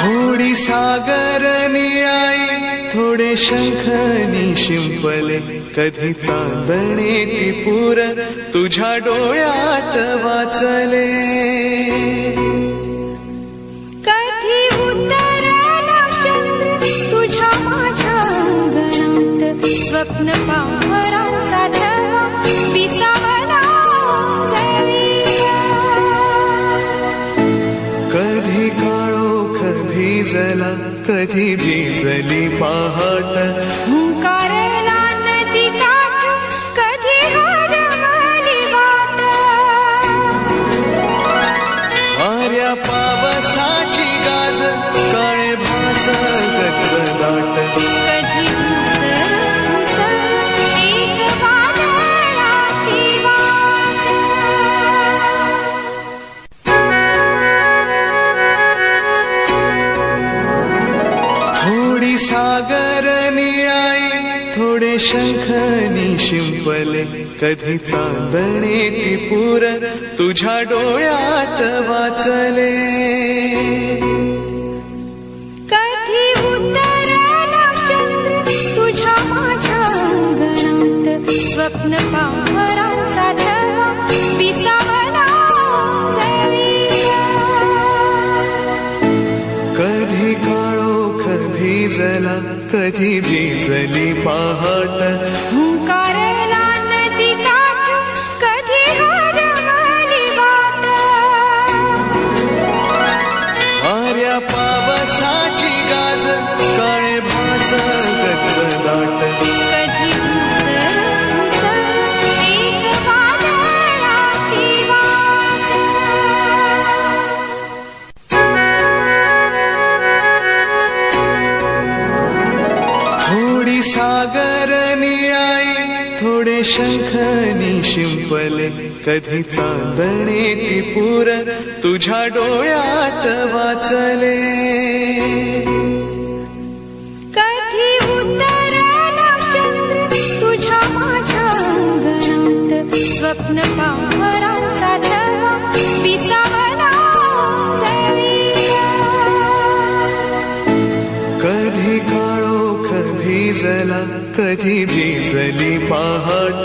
थोडी सागर निळाई, थोडे शंखनी शिंपले, कधी चांदणे टिपूर तुझ्या डोळ्यात वाचले. कधी उतरला चंद्र तुझ्या माझ्या अंगणात, स्वप्न पाहरांचा थवा विसावला जळीला. कधी काळोख भिजला, कधी भिजली पहाट, हुंकारला नदी काठ, कधी हरवली वाट. वाऱ्या पावसाची गाज, काळे भास गच्च दाट, कधी उसळ एक वादळाची वाट. थोडी सागर निळाई, थोडे शंखनी शिंपले, कधी चांदणे टिपूर तुझ्या डोळ्यात वाचले. कधी उतरला चंद्र तुझ्या माझ्या अंगणात, स्वप्न पाहरांचा थवा विसावला जळीला. कधी काळोख भिजला, कधी भिजली पहाट, हुंकारला नदी काठ, कधी हरवली वाट. वाऱ्या पावसाची गाज, काळे भास गच्च दाट, कधी उसळ एक वादळाची वाट. थोडी सागर निळाई, थोडे शंखनी शिंपले, कधी चांदणे टिपूर तुझ्या डोळ्यात वाचले. कधी उतरला चंद्र तुझ्या माझ्या अंगणात, स्वप्न पाहरांचा थवा विसावला जळीला. कधी काळोख भिजला, कधी भिजली पहाट,